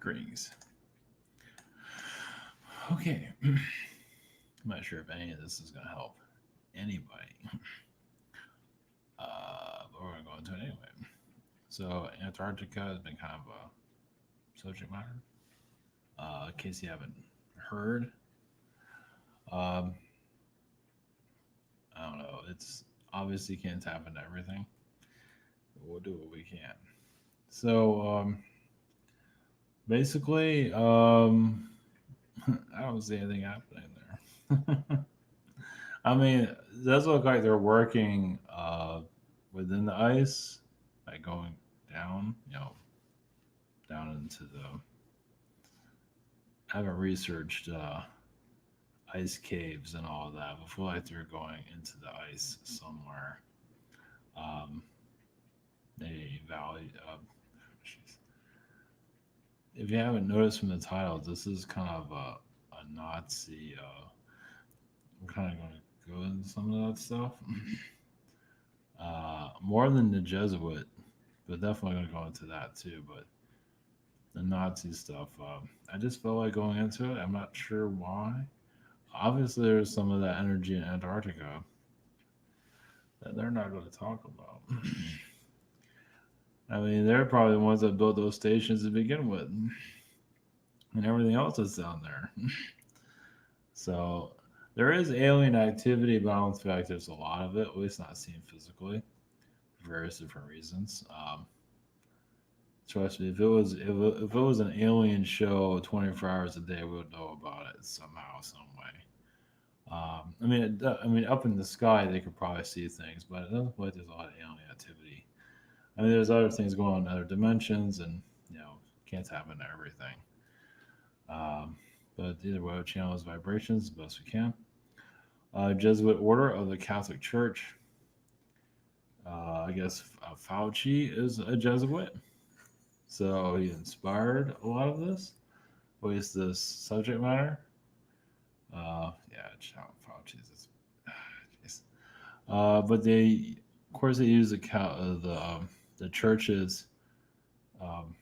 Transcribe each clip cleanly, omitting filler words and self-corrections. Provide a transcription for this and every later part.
Kriegs. Okay. I'm not sure if any of this is going to help anybody, but we're going to go into it anyway. So, Antarctica has been kind of a subject matter. In case you haven't heard, um, I don't know. It's obviously can't tap into everything, but we'll do what we can. So, basically, I don't see anything happening there. I mean, it does look like they're working within the ice, like going down, down into the. I haven't researched ice caves and all of that, but I feel like they're going into the ice somewhere. Um, a valley. Jeez. If you haven't noticed from the title, this is kind of a Nazi. I'm kind of going to go into some of that stuff. More than the Jesuit, but definitely going to go into that too. But the Nazi stuff, I just felt like going into it. I'm not sure why. Obviously, there's some of that energy in Antarctica that they're not going to talk about. I mean, they're probably the ones that built those stations to begin with, and everything else that's down there. So there is alien activity, but I don't feel like there's a lot of it. At least not seen physically, for various different reasons. Trust me, if it was an alien show 24 hours a day, we would know about it somehow, some way. I mean, up in the sky, they could probably see things, but it doesn't look like there's a lot of alien activity. I mean, there's other things going on in other dimensions, and can't tap into everything. Um, but either way, channels vibrations as best we can. Jesuit Order of the Catholic Church. I guess Fauci is a Jesuit, so he inspired a lot of this, at least this subject matter. Yeah, Fauci's. Jeez. But they, of course, they use the churches. Um,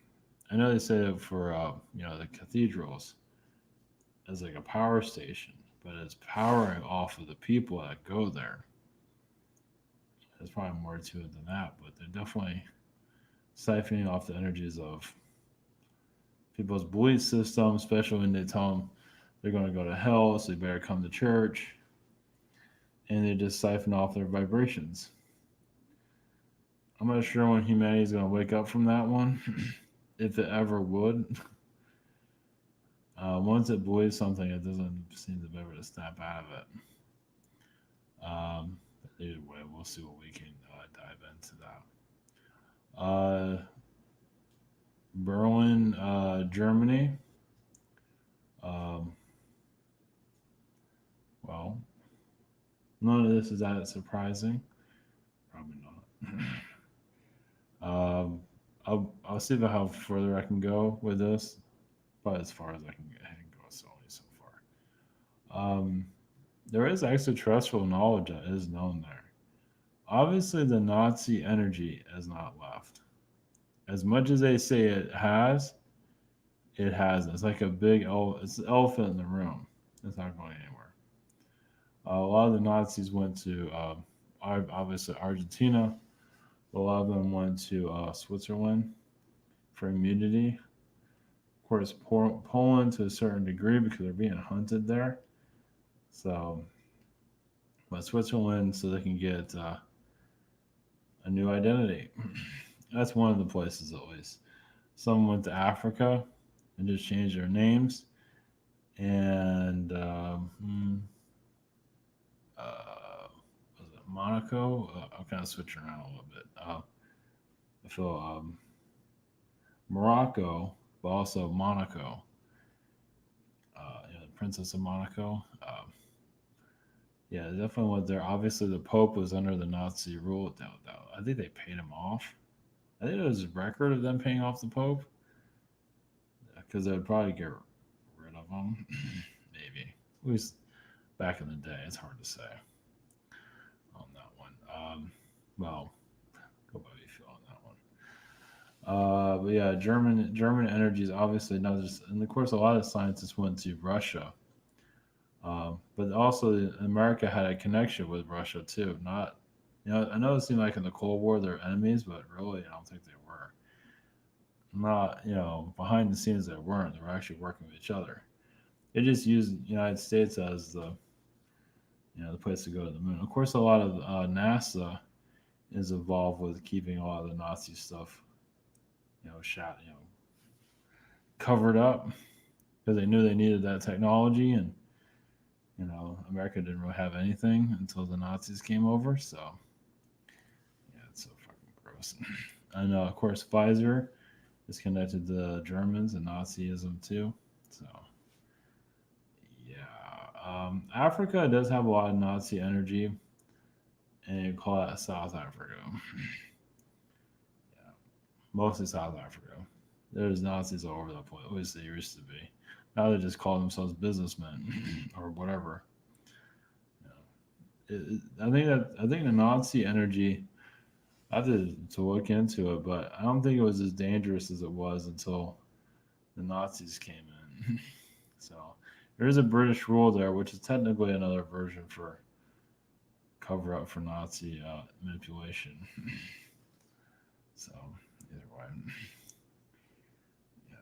I know they say it for the cathedrals as like a power station, but it's powering off of the people that go there. There's probably more to it than that, but they're definitely siphoning off the energies of people's belief system, especially when they tell them they're going to go to hell, so they better come to church, and they just siphon off their vibrations. I'm not sure when humanity is going to wake up from that one, if it ever would. Once it believes something, it doesn't seem to be able to snap out of it. Either way, we'll see what we can dive into that. Berlin, Germany. Um, well, none of this is that surprising. Probably not. I'll see about how further I can go with this, but as far as I can go, so only so far. There is extraterrestrial knowledge that is known there. Obviously, the Nazi energy has not left. As much as they say it has, it hasn't. It's like a big it's an elephant in the room. It's not going anywhere. A lot of the Nazis went to obviously Argentina. A lot of them went to Switzerland for immunity. Of course, Poland to a certain degree because they're being hunted there. So, but Switzerland so they can get a new identity. That's one of the places, at least. Some went to Africa and just changed their names. And was it Monaco? I'm kind of switching around a little bit. I feel Morocco, but also Monaco. The Princess of Monaco. Yeah, definitely went there. Obviously, the Pope was under the Nazi rule. I think they paid him off. I think there was a record of them paying off the Pope because they would probably get rid of him. Maybe. At least back in the day. It's hard to say on that one. Well, go by you feel on that one. But yeah, German energy is obviously not just, and of course, a lot of scientists went to Russia, but also America had a connection with Russia too. Not, I know it seemed like in the Cold War they're enemies, but really, I don't think they were. Not, behind the scenes they weren't. They were actually working with each other. They just used the United States as the place to go to the moon. Of course, a lot of NASA is involved with keeping a lot of the Nazi stuff, covered up because they knew they needed that technology, and America didn't really have anything until the Nazis came over. So yeah, it's so fucking gross. And of course, Pfizer is connected to the Germans and Nazism too. So yeah, Africa does have a lot of Nazi energy, and you call that South Africa. Yeah, mostly South Africa. There's Nazis all over the place. At least they used to be. Now they just call themselves businessmen or whatever. I think the Nazi energy. I have to look into it, but I don't think it was as dangerous as it was until the Nazis came in. So there is a British rule there, which is technically another version for cover up for Nazi manipulation. So either way, yeah,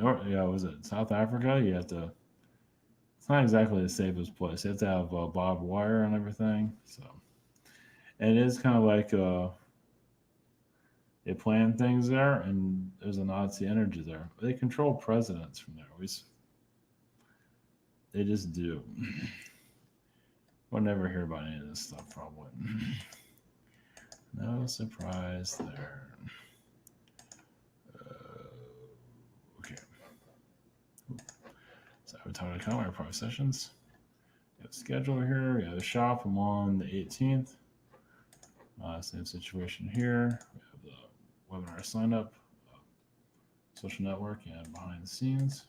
lovely. Yeah, was it South Africa? You have to. It's not exactly the safest place. You have to have barbed wire and everything. So and it is kind of like they plan things there, and there's a Nazi energy there. They control presidents from there. They just do. We'll never hear about any of this stuff, probably. No surprise there. Okay. So we're talking about our private sessions. We have a schedule here. We have a shop. I'm on the 18th. Same situation here. We have the webinar sign up, social network, and behind the scenes.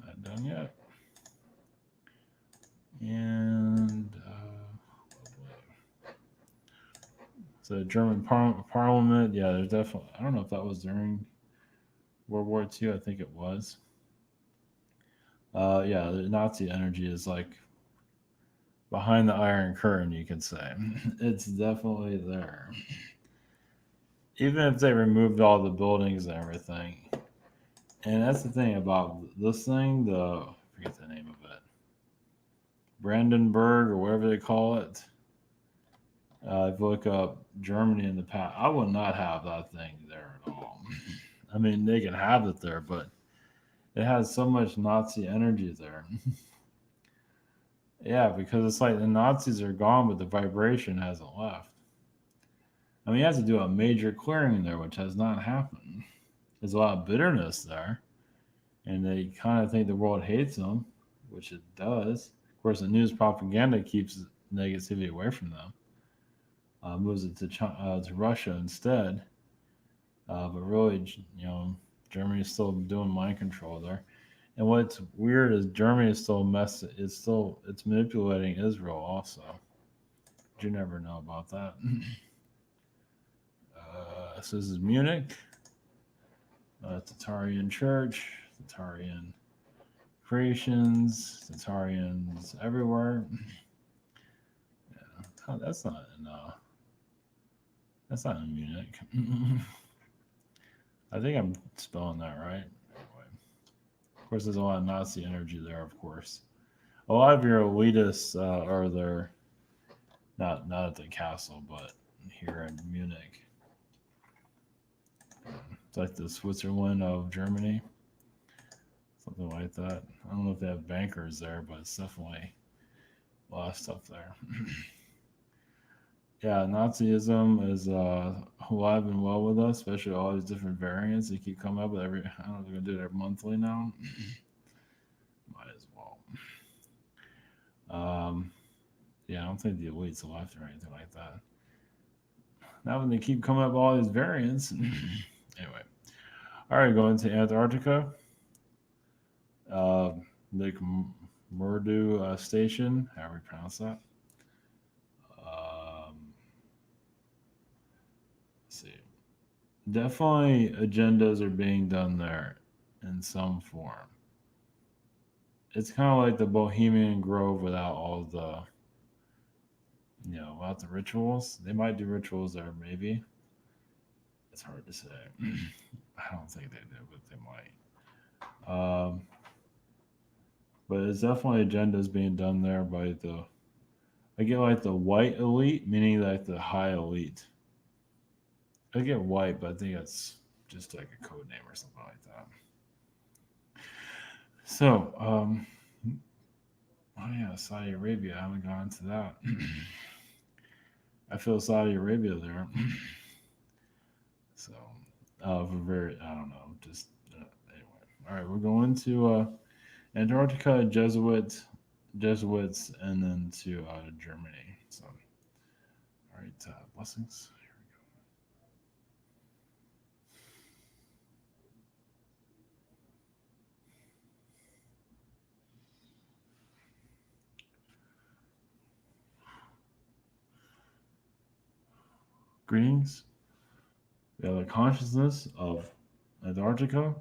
Not done yet. And so German Parliament, yeah, there's definitely. I don't know if that was during World War II. I think it was. Yeah, the Nazi energy is like behind the Iron Curtain, you could say. It's definitely there. Even if they removed all the buildings and everything. And that's the thing about this thing, I forget the name of it. Brandenburg or whatever they call it. If you look up Germany in the past, I would not have that thing there at all. I mean, they can have it there, but it has so much Nazi energy there. Yeah, because it's like the Nazis are gone, but the vibration hasn't left. I mean, you have to do a major clearing there, which has not happened. There's a lot of bitterness there, and they kind of think the world hates them, which it does. Of course, the news propaganda keeps negativity away from them. Moves it to Russia instead. But really, Germany is still doing mind control there. And what's weird is Germany is still it's manipulating Israel also. But you never know about that. So this is Munich, Tatarian Church, Tatarian creations, Tatarians everywhere. Yeah, that's not in Munich. I think I'm spelling that right. Anyway, of course, there's a lot of Nazi energy there. Of course, a lot of your elitists are there. Not at the castle, but here in Munich. It's like the Switzerland of Germany, something like that. I don't know if they have bankers there, but it's definitely a lot of stuff there. Yeah, Nazism is alive and well with us, especially all these different variants. They keep coming up with every. I don't know if they're gonna do it monthly now. Might as well. Yeah, I don't think the elite's left or anything like that. Now when they keep coming up with all these variants. Anyway, all right, going to Antarctica. McMurdo Station, however you pronounce that. see. Definitely agendas are being done there in some form. It's kind of like the Bohemian Grove without all the, without the rituals. They might do rituals there, maybe. It's hard to say. I don't think they do, but they might. But it's definitely agendas being done there by I get like the white elite, meaning like the high elite. I get white, but I think it's just like a code name or something like that. So, oh yeah, Saudi Arabia. I haven't gone to that. I feel Saudi Arabia there. So, for very, I don't know, just anyway. All right, we're going to Antarctica, Jesuits, and then to Germany. So, all right, blessings. Here we go. Greetings. The consciousness of Antarctica. Of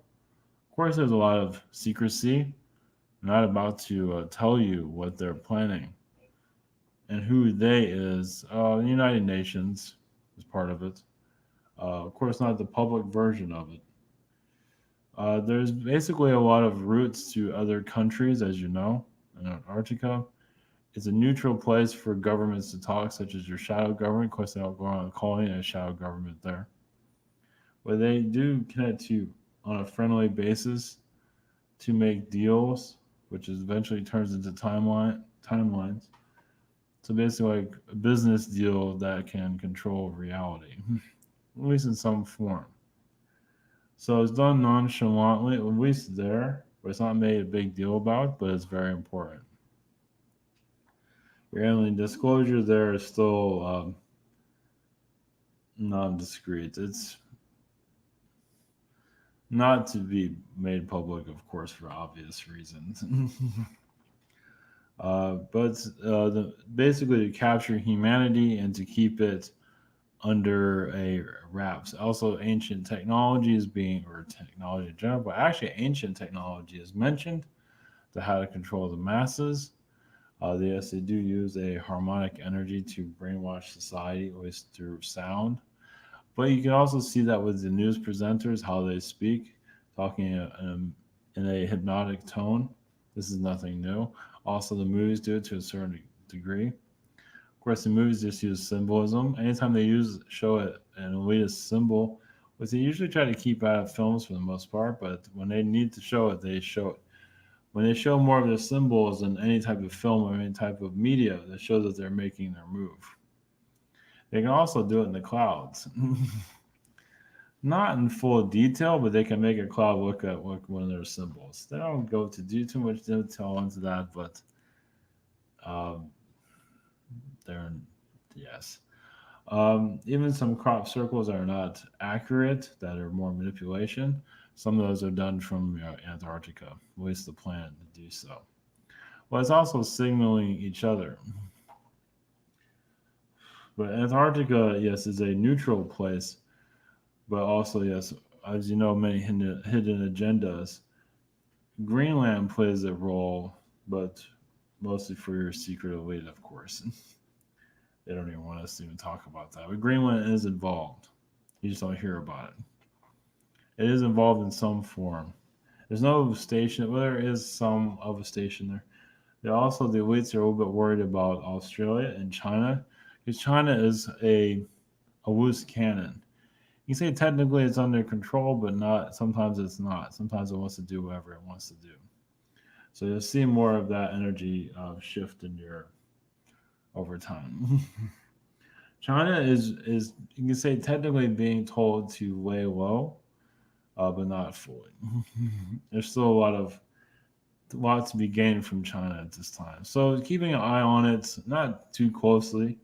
course, there's a lot of secrecy. I'm not about to tell you what they're planning and who they is. The United Nations is part of it. Of course, not the public version of it. There's basically a lot of routes to other countries, as you know, in Antarctica. It's a neutral place for governments to talk, such as your shadow government. Of course, they don't go around calling it a shadow government there. But they do connect to on a friendly basis to make deals, which is eventually turns into timelines. So basically, like a business deal that can control reality, at least in some form. So it's done nonchalantly, at least there, but it's not made a big deal about, but it's very important. Your alien disclosure there is still non-discreet. It's not to be made public, of course, for obvious reasons. Basically to capture humanity and to keep it under a wraps. Also, ancient technology is being, or technology in general, but actually ancient technology is mentioned to how to control the masses. Yes, they do use a harmonic energy to brainwash society, always through sound. But you can also see that with the news presenters, how they speak, talking in a hypnotic tone. This is nothing new. Also, the movies do it to a certain degree. Of course, the movies just use symbolism. Anytime they show it an elitist symbol, which they usually try to keep out of films for the most part, but when they need to show it, they show it. When they show more of the symbols in any type of film or any type of media, that shows that they're making their move. They can also do it in the clouds. Not in full detail, but they can make a cloud look at one of their symbols. They don't go to do too much detail into that, but um, they're yes. Even some crop circles are not accurate; that are more manipulation. Some of those are done from Antarctica. At least the plan to do so. Well, it's also signaling each other. But Antarctica, yes, is a neutral place, but also, yes, as you know, many hidden agendas. Greenland plays a role, but mostly for your secret elite, of course. They don't even want us to even talk about that. But Greenland is involved. You just don't hear about it. It is involved in some form. There's no station, well, there is some of a station there. They're also, the elites are a little bit worried about Australia and China, because China is a loose cannon. You can say technically it's under control, but not. Sometimes it's not. Sometimes it wants to do whatever it wants to do. So you'll see more of that energy shift in your over time. China is you can say technically being told to lay low, but not fully. There's still a lot to be gained from China at this time. So keeping an eye on it, not too closely,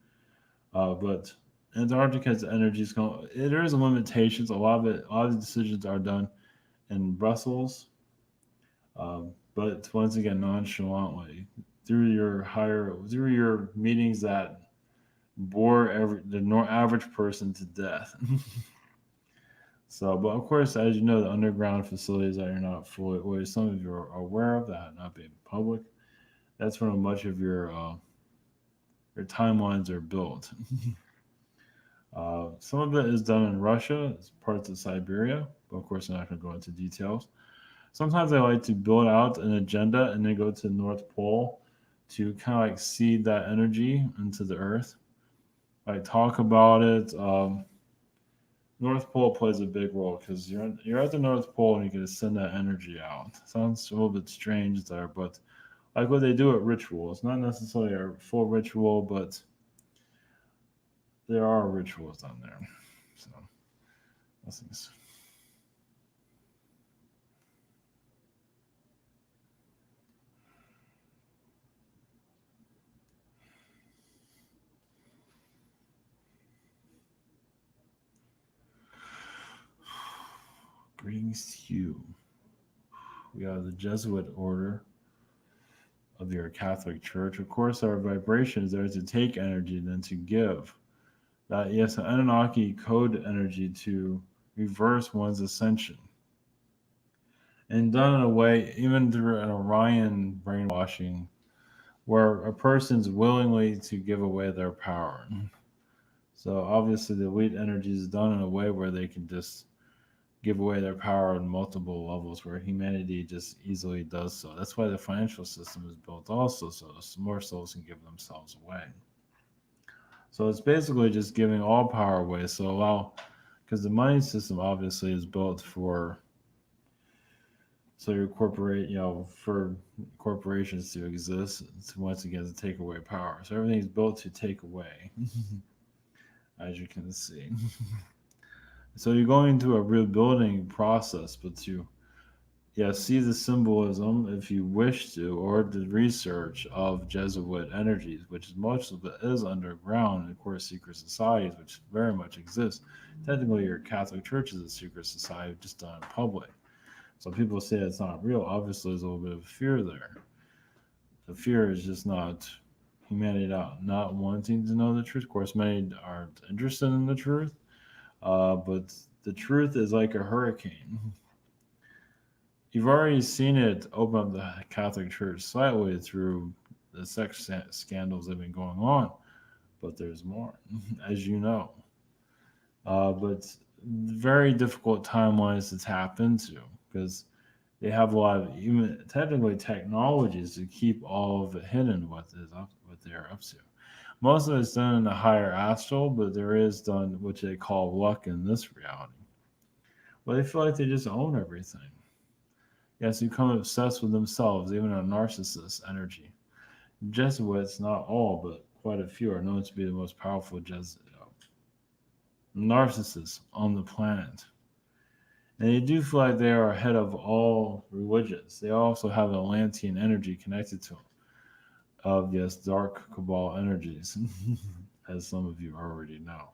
but Antarctica's energy is going. There is limitations. A lot of the decisions are done in Brussels, but once again, nonchalantly through your meetings that bore the average person to death. So, but of course, as you know, the underground facilities that you're not fully, or some of you are aware of that have not being public. That's where much of your timelines are built. Some of it is done in Russia, it's parts of Siberia, but of course, I'm not going to go into details. Sometimes I like to build out an agenda and then go to the North Pole to kind of like seed that energy into the Earth. Like talk about it. North Pole plays a big role because you're at the North Pole and you can send that energy out. Sounds a little bit strange there, but like what they do at ritual, it's not necessarily a full ritual, but there are rituals down there. So blessings. Greetings to you. We are the Jesuit Order of your Catholic Church. Of course, our vibration is there to take energy and then to give. That, yes, an Anunnaki code energy to reverse one's ascension. And done in a way, even through an Orion brainwashing, where a person's willingly to give away their power. So obviously, the elite energy is done in a way where they can just give away their power on multiple levels, where humanity just easily does so. That's why the financial system is built also, so more souls can give themselves away. So it's basically just giving all power away. So allow, because the money system obviously is built for, so your corporate, for corporations to exist, to once again to take away power. So everything's built to take away, as you can see. So you're going into a rebuilding process, but to see the symbolism if you wish to, or the research of Jesuit energies, which is most of it is underground, and of course secret societies, which very much exist. Technically, your Catholic Church is a secret society, just done in public. So people say it's not real. Obviously, there's a little bit of fear there. The fear is just not humanity not wanting to know the truth. Of course, many aren't interested in the truth, but the truth is like a hurricane. You've already seen it open up the Catholic Church slightly through the sex scandals that have been going on, but there's more, as you know. But very difficult timelines to tap into because they have a lot of even technically technologies to keep all of it hidden what they're up to. Most of it's done in the higher astral, but there is done what they call luck in this reality. Well, they feel like they just own everything. Yes, you become obsessed with themselves, even a narcissist energy. Jesuits, not all, but quite a few, are known to be the most powerful narcissists on the planet. And they do feel like they are ahead of all religions. They also have an Atlantean energy connected to them, of, yes, dark cabal energies, as some of you already know,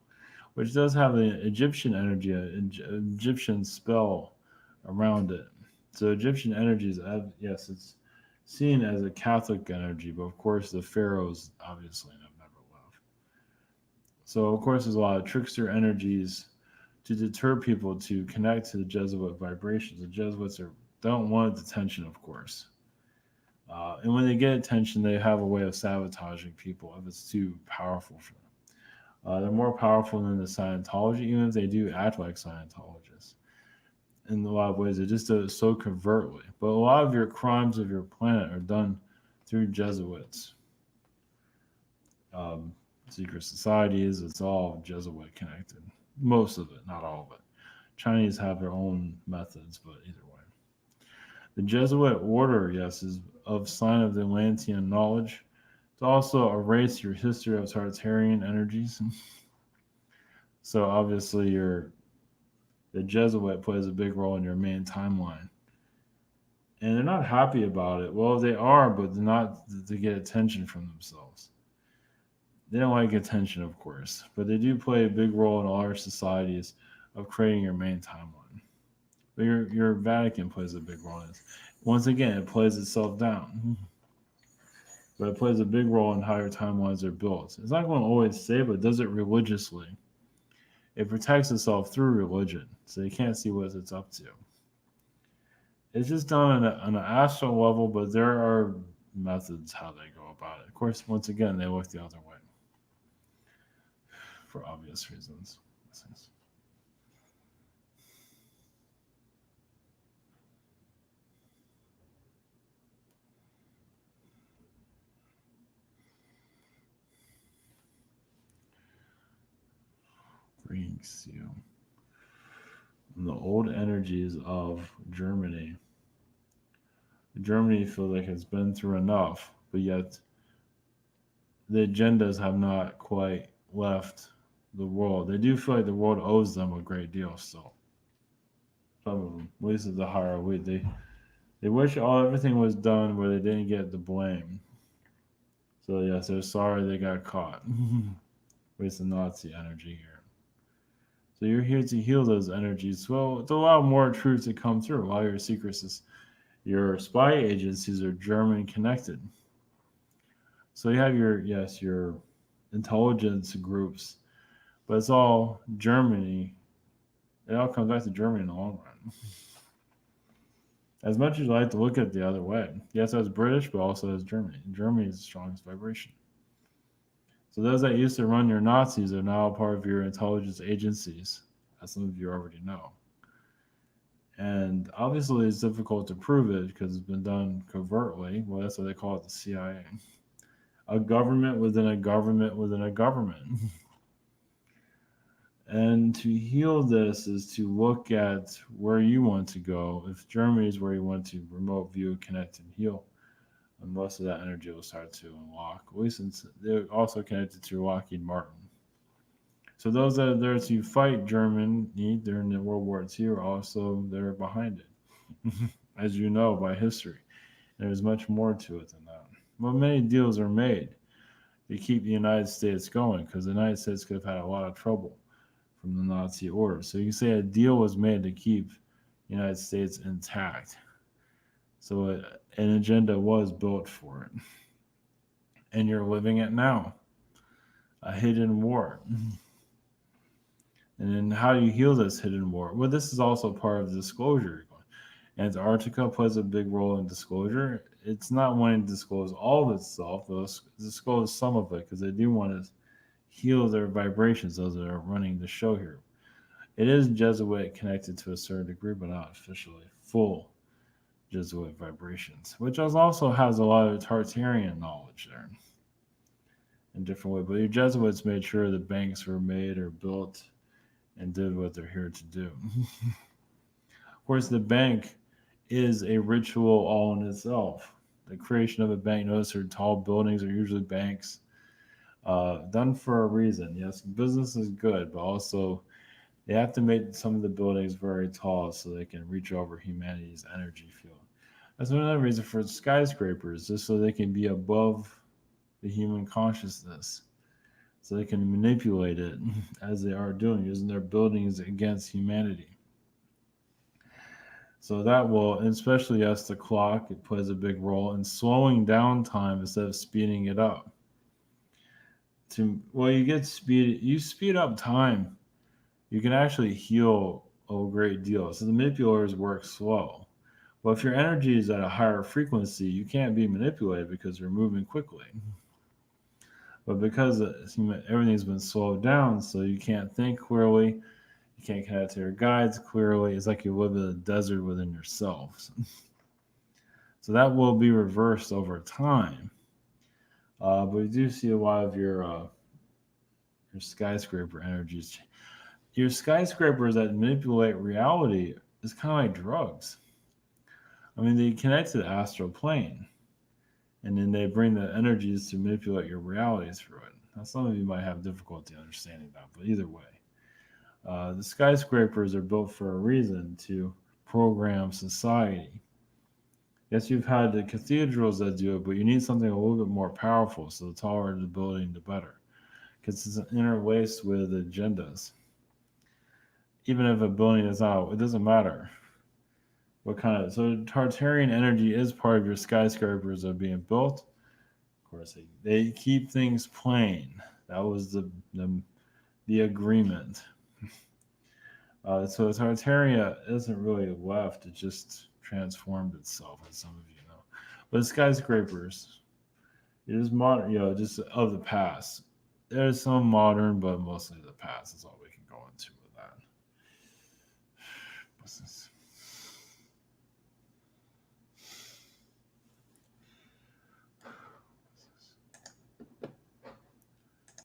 which does have an Egyptian energy, an Egyptian spell around it. So Egyptian energy is, yes, it's seen as a Catholic energy, but of course the pharaohs obviously have never left. So of course there's a lot of trickster energies to deter people to connect to the Jesuit vibrations. The Jesuits don't want attention, of course. And when they get attention, they have a way of sabotaging people if it's too powerful for them. They're more powerful than the Scientology, even if they do act like Scientologists. In a lot of ways, they just do it so covertly. But a lot of your crimes of your planet are done through Jesuits. Secret societies, it's all Jesuit connected. Most of it, not all of it. Chinese have their own methods, but either way. The Jesuit order, yes, is of sign of the Atlantean knowledge. To also erase your history of Tartarian energies. So obviously the Jesuit plays a big role in your main timeline. And they're not happy about it. Well, they are, but they're not to get attention from themselves. They don't like attention, of course, but they do play a big role in all our societies of creating your main timeline. But your Vatican plays a big role in this. Once again, it plays itself down. but it plays a big role in how your timelines are built. It's not going to always say, but it does it religiously. It protects itself through religion, so you can't see what it's up to. It's just done on an astral level, but there are methods how they go about it. Of course, once again, they look the other way for obvious reasons. Brings you the old energies of Germany. Germany feels like it's been through enough, but yet the agendas have not quite left the world. They do feel like the world owes them a great deal still. Some of them, at least at the higher elite, they wish everything was done where they didn't get the blame. So yes, they're sorry they got caught. With the Nazi energy here. So you're here to heal those energies. Well, to allow more truth to come through. A lot of your secrets, your spy agencies are German connected. So you have your intelligence groups, but it's all Germany. It all comes back to Germany in the long run. As much as you like to look at it the other way, yes, as British, but also as Germany. Germany is the strongest vibration. So those that used to run your Nazis are now part of your intelligence agencies, as some of you already know. And obviously, it's difficult to prove it because it's been done covertly. Well, that's what they call it, the CIA. A government within a government within a government. And to heal this is to look at where you want to go. If Germany is where you want to remote view, connect, and heal, and most of that energy will start to unlock. At least since they're also connected to Lockheed Martin. So those that are there to fight Germany during the World War II are also there behind it, as you know by history. There's much more to it than that. But many deals are made to keep the United States going because the United States could have had a lot of trouble from the Nazi order. So you can say a deal was made to keep the United States intact. So an agenda was built for it. And you're living it now. A hidden war. And then how do you heal this hidden war? Well, this is also part of disclosure. Antarctica plays a big role in disclosure. It's not wanting to disclose all of itself, but disclose some of it because they do want to heal their vibrations, those that are running the show here. It is Jesuit connected to a certain degree, but not officially full Jesuit vibrations, which also has a lot of Tartarian knowledge there in different ways. But your Jesuits made sure the banks were made or built and did what they're here to do. Of course, the bank is a ritual all in itself. The creation of a bank, notice their tall buildings are usually banks, done for a reason. Yes, business is good, but also they have to make some of the buildings very tall so they can reach over humanity's energy field. That's another reason for skyscrapers, just so they can be above the human consciousness, so they can manipulate it as they are doing, using their buildings against humanity. So that will, and especially as the clock, it plays a big role in slowing down time instead of speeding it up. You speed up time, you can actually heal a great deal. So the manipulators work slow. But if your energy is at a higher frequency, you can't be manipulated because you're moving quickly. But because everything's been slowed down, so you can't think clearly, you can't connect to your guides clearly. It's like you live in a desert within yourself. So that will be reversed over time. But you do see a lot of your skyscraper energies. Your skyscrapers that manipulate reality is kind of like drugs. I mean, they connect to the astral plane, and then they bring the energies to manipulate your reality through it. Now, some of you might have difficulty understanding that, but either way, the skyscrapers are built for a reason to program society. Yes, you've had the cathedrals that do it, but you need something a little bit more powerful. So the taller the building, the better, because it's interlaced with agendas. Even if a building is out, it doesn't matter what kind of. So Tartarian energy is part of your skyscrapers that are being built. Of course, they keep things plain. That was the agreement. So Tartaria isn't really left; it just transformed itself, as some of you know. But skyscrapers, it is modern, just of the past. There's some modern, but mostly the past is all we can go into with that. What's this?